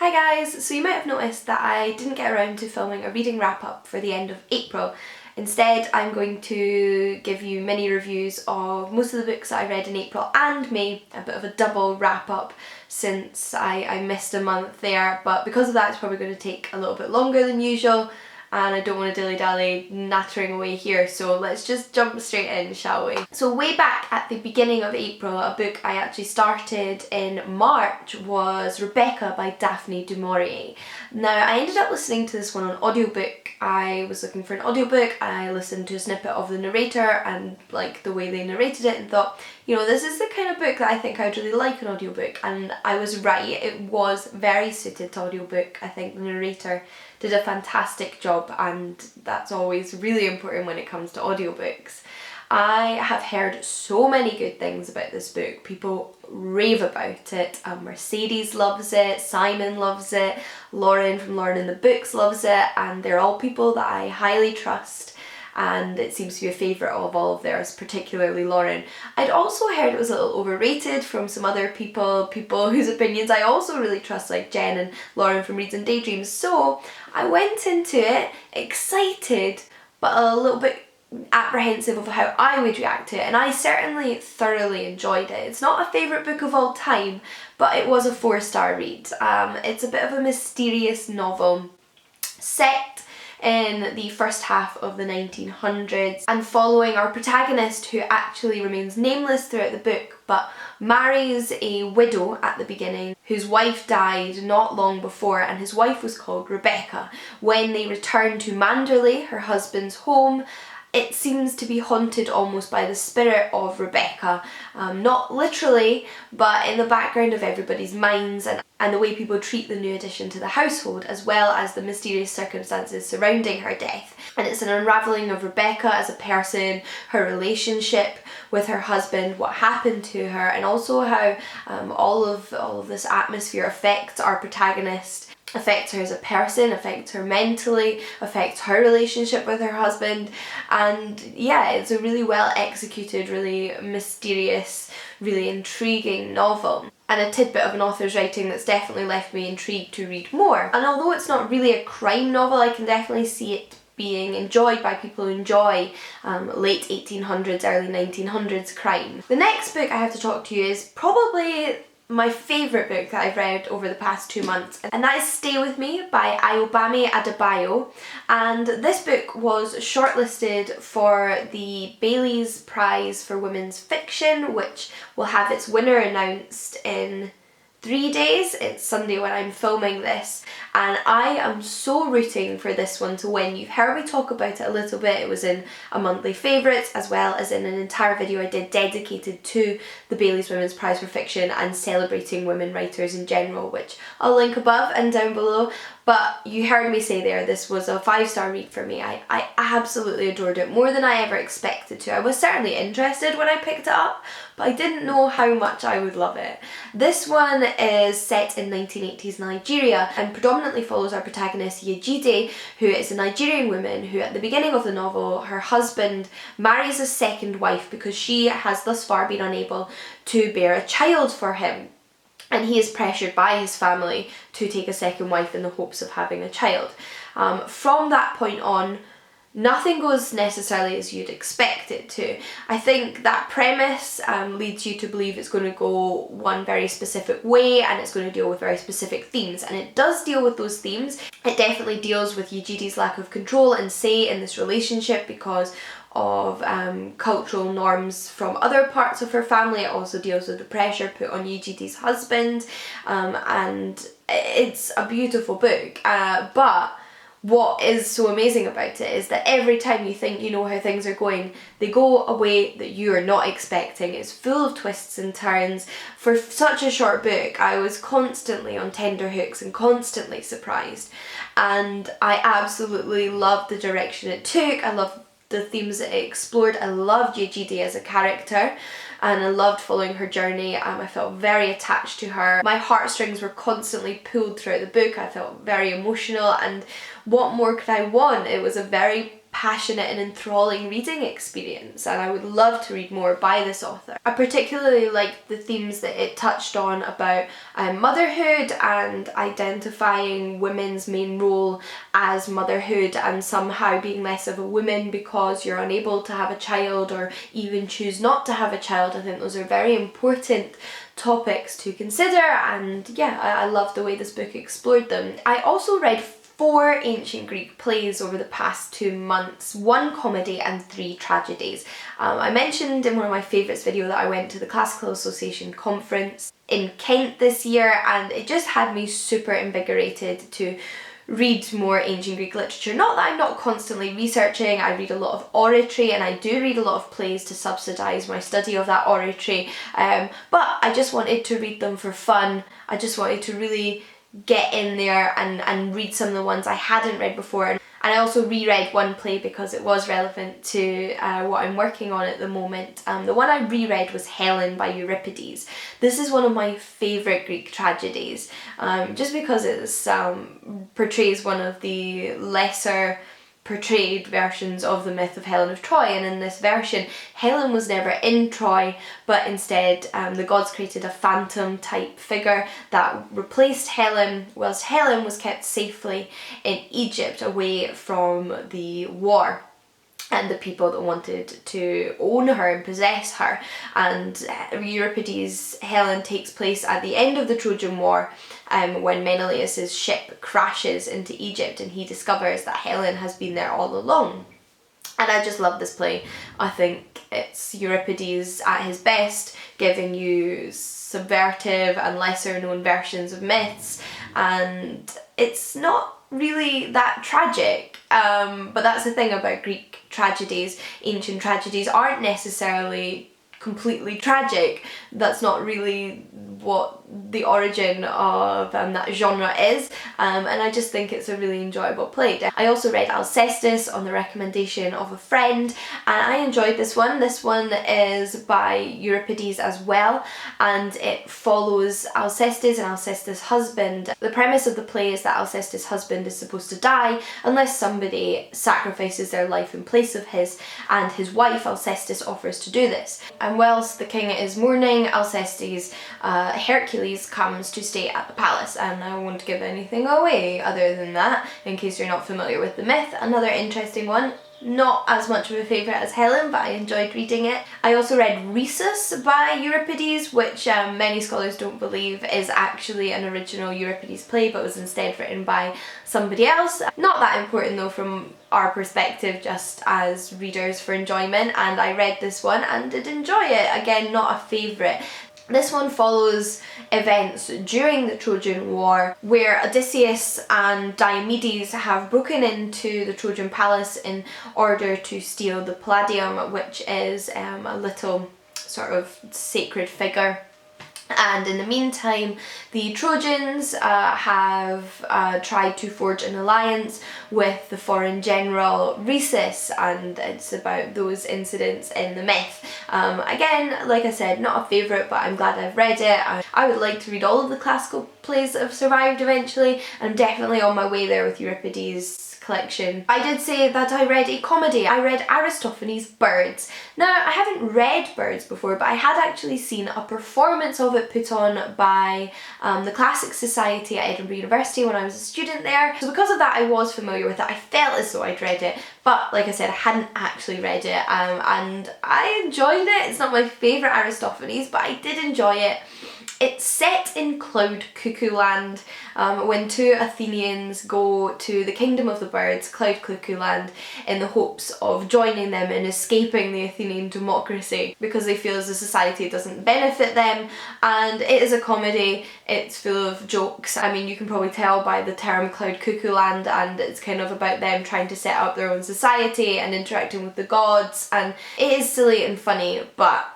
Hi guys, so you might have noticed that I didn't get around to filming a reading wrap up for the end of April. Instead, I'm going to give you mini reviews of most of the books that I read in April and May, a bit of a double wrap up since I missed a month there, but because of that it's probably going to take a little bit longer than usual and I don't want to dilly-dally nattering away here, so let's just jump straight in, shall we? So way back at the beginning of April, a book I actually started in March was Rebecca by Daphne du Maurier. Now I ended up listening to this one on audiobook. I was looking for an audiobook, I listened to a snippet of the narrator and like the way they narrated it and thought, you know, this is the kind of book that I think I'd really like an audiobook, and I was right, it was very suited to audiobook. I think the narrator did a fantastic job and that's always really important when it comes to audiobooks. I have heard so many good things about this book. People rave about it. Mercedes loves it, Simon loves it, Lauren from Lauren in the Books loves it, and they're all people that I highly trust, and it seems to be a favourite of all of theirs, particularly Lauren. I'd also heard it was a little overrated from some other people whose opinions I also really trust, like Jen and Lauren from Reads and Daydreams. So I went into it excited but a little bit apprehensive of how I would react to it, and I certainly thoroughly enjoyed it. It's not a favourite book of all time, but it was a 4-star read. It's a bit of a mysterious novel set in the first half of the 1900s and following our protagonist, who actually remains nameless throughout the book but marries a widow at the beginning whose wife died not long before, and his wife was called Rebecca. When they return to Manderley, her husband's home, it seems to be haunted almost by the spirit of Rebecca, not literally, but in the background of everybody's minds and the way people treat the new addition to the household, as well as the mysterious circumstances surrounding her death. And it's an unravelling of Rebecca as a person, her relationship with her husband, what happened to her, and also how all of this atmosphere affects our protagonist, affects her as a person, affects her mentally, affects her relationship with her husband. And yeah, it's a really well executed, really mysterious, really intriguing novel, and a tidbit of an author's writing that's definitely left me intrigued to read more. And although it's not really a crime novel, I can definitely see it being enjoyed by people who enjoy late 1800s, early 1900s crime. The next book I have to talk to you is probably my favourite book that I've read over the past 2 months, and that is Stay With Me by Ayobami Adebayo. And this book was shortlisted for the Bailey's Prize for Women's Fiction, which will have its winner announced in 3 days. It's Sunday when I'm filming this, and I am so rooting for this one to win. You've heard me talk about it a little bit. It was in a monthly favourites as well as in an entire video I did dedicated to the Bailey's Women's Prize for Fiction and celebrating women writers in general, which I'll link above and down below. But you heard me say there, this was a 5-star read for me. I absolutely adored it, more than I ever expected to. I was certainly interested when I picked it up, but I didn't know how much I would love it. This one is set in 1980s Nigeria and predominantly follows our protagonist Yejide, who is a Nigerian woman who at the beginning of the novel, her husband marries a second wife because she has thus far been unable to bear a child for him. And he is pressured by his family to take a second wife in the hopes of having a child. From that point on, nothing goes necessarily as you'd expect it to. I think that premise leads you to believe it's going to go one very specific way and it's going to deal with very specific themes, and it does deal with those themes. It definitely deals with Yejide's lack of control and say in this relationship because of cultural norms from other parts of her family. It also deals with the pressure put on Yejide's husband, and it's a beautiful book, but what is so amazing about it is that every time you think you know how things are going, they go a way that you are not expecting. It's full of twists and turns. For such a short book, I was constantly on tenterhooks and constantly surprised, and I absolutely loved the direction it took. I loved the themes that it explored. I loved Yejide as a character and I loved following her journey. I felt very attached to her. My heartstrings were constantly pulled throughout the book. I felt very emotional, and what more could I want? It was a very passionate and enthralling reading experience, and I would love to read more by this author. I particularly liked the themes that it touched on about motherhood and identifying women's main role as motherhood and somehow being less of a woman because you're unable to have a child or even choose not to have a child. I think those are very important topics to consider, and yeah, I love the way this book explored them. I also read 4 ancient Greek plays over the past 2 months, 1 comedy and 3 tragedies. I mentioned in one of my favourites video that I went to the Classical Association conference in Kent this year, and it just had me super invigorated to read more ancient Greek literature. Not that I'm not constantly researching, I read a lot of oratory and I do read a lot of plays to subsidise my study of that oratory, but I just wanted to read them for fun. I just wanted to really get in there and read some of the ones I hadn't read before. And I also reread one play because it was relevant to what I'm working on at the moment. The one I reread was Helen by Euripides. This is one of my favourite Greek tragedies, just because it portrays one of the lesser portrayed versions of the myth of Helen of Troy, and in this version Helen was never in Troy, but instead the gods created a phantom type figure that replaced Helen, whilst Helen was kept safely in Egypt away from the war and the people that wanted to own her and possess her. And Euripides' Helen takes place at the end of the Trojan War, when Menelaus's ship crashes into Egypt and he discovers that Helen has been there all along. And I just love this play. I think it's Euripides at his best, giving you subvertive and lesser known versions of myths, and it's not really that tragic, but that's the thing about Greek tragedies. Ancient tragedies aren't necessarily completely tragic. That's not really what the origin of that genre is, and I just think it's a really enjoyable play. I also read Alcestis on the recommendation of a friend, and I enjoyed this one. This one is by Euripides as well, and it follows Alcestis and Alcestis' husband. The premise of the play is that Alcestis' husband is supposed to die unless somebody sacrifices their life in place of his, and his wife Alcestis offers to do this. And whilst the king is mourning Alcestis, Hercules comes to stay at the palace, and I won't give anything away other than that in case you're not familiar with the myth. Another interesting one. Not as much of a favourite as Helen, but I enjoyed reading it. I also read Rhesus by Euripides, which many scholars don't believe is actually an original Euripides play, but was instead written by somebody else. Not that important though from our perspective, just as readers for enjoyment, and I read this one and did enjoy it. Again, not a favourite. This one follows events during the Trojan War, where Odysseus and Diomedes have broken into the Trojan palace in order to steal the Palladium, which is a little sort of sacred figure. And in the meantime, the Trojans have tried to forge an alliance with the foreign general Rhesus, and it's about those incidents in the myth. Again, like I said, not a favourite, but I'm glad I've read it. I would like to read all of the classical plays that have survived eventually, and I'm definitely on my way there with Euripides' collection. I did say that I read a comedy. I read Aristophanes' Birds. Now, I haven't read Birds before, but I had actually seen a performance of it put on by the Classic Society at Edinburgh University when I was a student there. So because of that, I was familiar with it. I felt as though I'd read it, but like I said, I hadn't actually read it, and I enjoyed it. It's not my favourite Aristophanes, but I did enjoy it. It's set in Cloud Cuckoo Land, when 2 Athenians go to the kingdom of the birds, Cloud Cuckoo Land, in the hopes of joining them in escaping the Athenian democracy because they feel as a society doesn't benefit them. And it is a comedy, it's full of jokes. I mean, you can probably tell by the term Cloud Cuckoo Land, and it's kind of about them trying to set up their own society and interacting with the gods, and it is silly and funny, but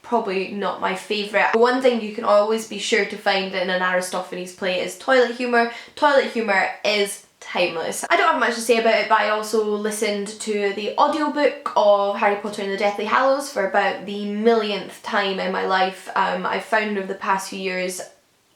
probably not my favourite. One thing you can always be sure to find in an Aristophanes play is toilet humour. Toilet humour is timeless. I don't have much to say about it, but I also listened to the audiobook of Harry Potter and the Deathly Hallows for about the millionth time in my life. I've found over the past few years,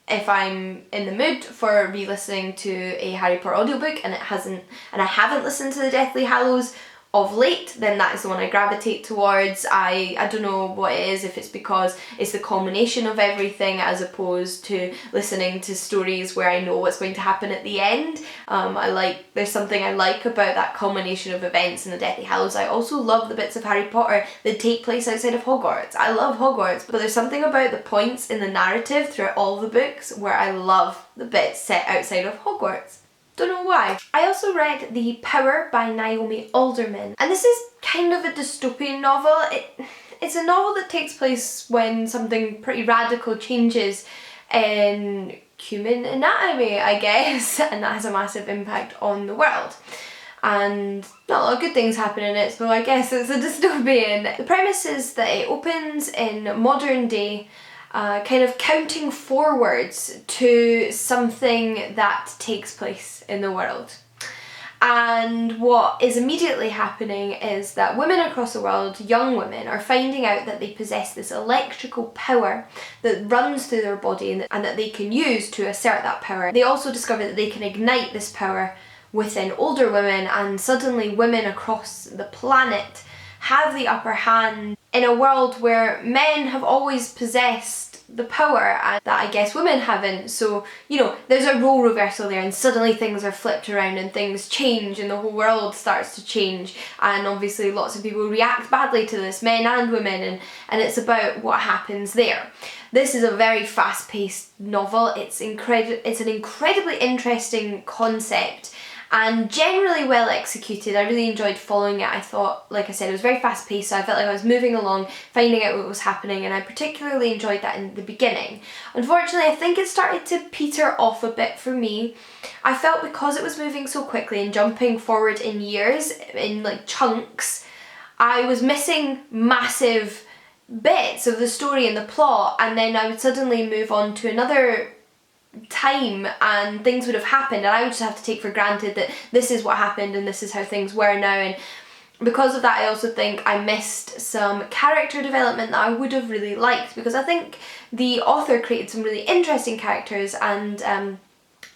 if I'm in the mood for re-listening to a Harry Potter audiobook and I haven't listened to the Deathly Hallows, of late, then that is the one I gravitate towards. I don't know what it is, if it's because it's the culmination of everything as opposed to listening to stories where I know what's going to happen at the end. There's something I like about that culmination of events in the Deathly Hallows. I also love the bits of Harry Potter that take place outside of Hogwarts. I love Hogwarts, but there's something about the points in the narrative throughout all the books where I love the bits set outside of Hogwarts. Don't know why. I also read The Power by Naomi Alderman, and this is kind of a dystopian novel. It's a novel that takes place when something pretty radical changes in human anatomy, I guess, and that has a massive impact on the world. And not a lot of good things happen in it, so I guess it's a dystopian. The premise is that it opens in modern day, kind of counting forwards to something that takes place in the world. And what is immediately happening is that women across the world, young women, are finding out that they possess this electrical power that runs through their body and that they can use to assert that power. They also discover that they can ignite this power within older women, and suddenly women across the planet have the upper hand in a world where men have always possessed the power and that I guess women haven't. So, you know, there's a role reversal there, and suddenly things are flipped around and things change and the whole world starts to change, and obviously lots of people react badly to this, men and women, and it's about what happens there. This is a very fast-paced novel. It's an incredibly interesting concept and generally well executed. I really enjoyed following it. I thought, like I said, it was very fast paced, so I felt like I was moving along, finding out what was happening, and I particularly enjoyed that in the beginning. Unfortunately, I think it started to peter off a bit for me. I felt because it was moving so quickly and jumping forward in years, in like chunks, I was missing massive bits of the story and the plot, and then I would suddenly move on to another time and things would have happened, and I would just have to take for granted that this is what happened and this is how things were now. And because of that, I also think I missed some character development that I would have really liked, because I think the author created some really interesting characters, and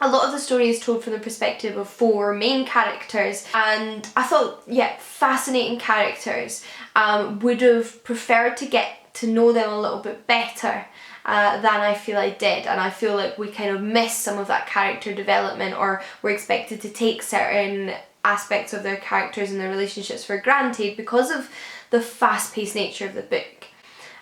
a lot of the story is told from the perspective of 4 main characters, and I thought, yeah, fascinating characters. Would have preferred to get to know them a little bit better than I feel I did, and I feel like we kind of missed some of that character development, or we're expected to take certain aspects of their characters and their relationships for granted because of the fast-paced nature of the book.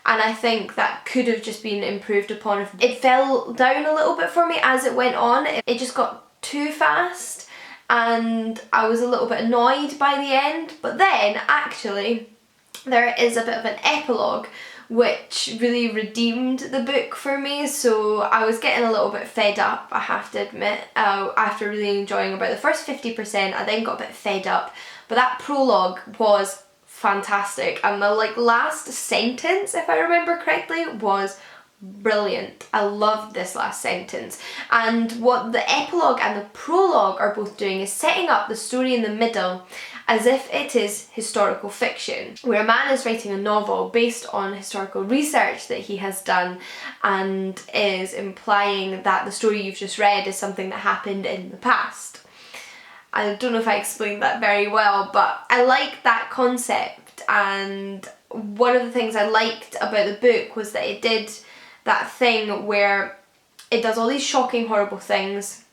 And I think that could have just been improved upon. If it fell down a little bit for me as it went on. It just got too fast and I was a little bit annoyed by the end. But then actually there is a bit of an epilogue which really redeemed the book for me. So I was getting a little bit fed up, I have to admit, after really enjoying about the first 50%. I then got a bit fed up, but that prologue was fantastic, and the last sentence, if I remember correctly, was brilliant. I loved this last sentence. And what the epilogue and the prologue are both doing is setting up the story in the middle as if it is historical fiction, where a man is writing a novel based on historical research that he has done and is implying that the story you've just read is something that happened in the past. I don't know if I explained that very well, but I like that concept, and one of the things I liked about the book was that it did that thing where it does all these shocking, horrible things.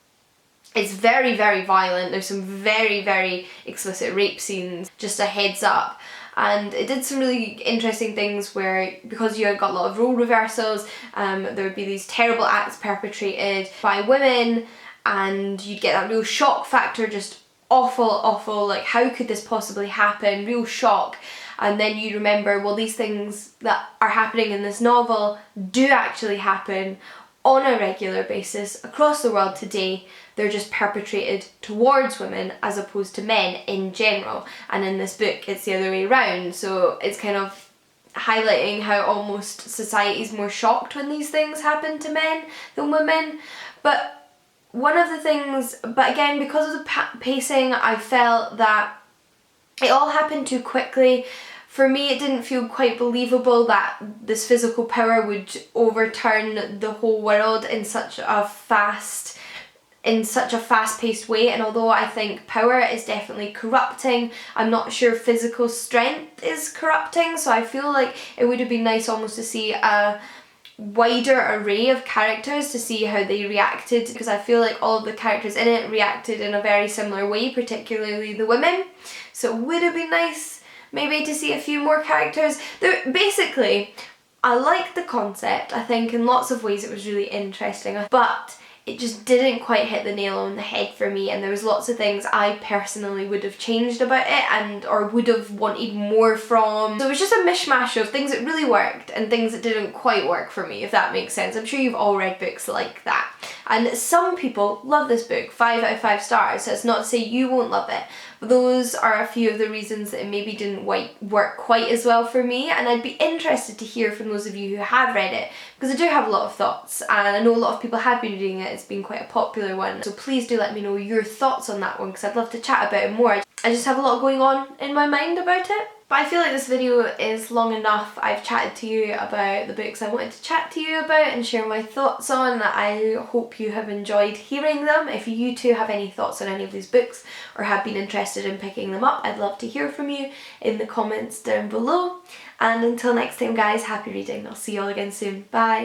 It's very, very violent. There's some very, very explicit rape scenes, just a heads up. And it did some really interesting things where, because you got a lot of role reversals, there would be these terrible acts perpetrated by women, and you'd get that real shock factor, just awful, like how could this possibly happen, real shock. And then you remember, well, these things that are happening in this novel do actually happen on a regular basis across the world today. They're just perpetrated towards women as opposed to men in general. And in this book, it's the other way around. So it's kind of highlighting how almost society's more shocked when these things happen to men than women. But one of the things, but again, because of the pacing, I felt that it all happened too quickly. For me, it didn't feel quite believable that this physical power would overturn the whole world in such a fast in such a fast-paced way, and although I think power is definitely corrupting, I'm not sure physical strength is corrupting, so I feel like it would have been nice almost to see a wider array of characters to see how they reacted, because I feel like all of the characters in it reacted in a very similar way, particularly the women. So it would have been nice maybe to see a few more characters. Basically, I like the concept. I think in lots of ways it was really interesting, but it just didn't quite hit the nail on the head for me, and there was lots of things I personally would have changed about it or would have wanted more from. So it was just a mishmash of things that really worked and things that didn't quite work for me, if that makes sense. I'm sure you've all read books like that. And some people love this book, 5 out of 5 stars, so it's not to say you won't love it. But those are a few of the reasons that it maybe didn't work quite as well for me, and I'd be interested to hear from those of you who have read it, because I do have a lot of thoughts, and I know a lot of people have been reading it. It's been quite a popular one, so please do let me know your thoughts on that one, because I'd love to chat about it more. I just have a lot going on in my mind about it. But I feel like this video is long enough. I've chatted to you about the books I wanted to chat to you about and share my thoughts on. I hope you have enjoyed hearing them. If you too have any thoughts on any of these books or have been interested in picking them up, I'd love to hear from you in the comments down below. And until next time guys, happy reading. I'll see you all again soon. Bye!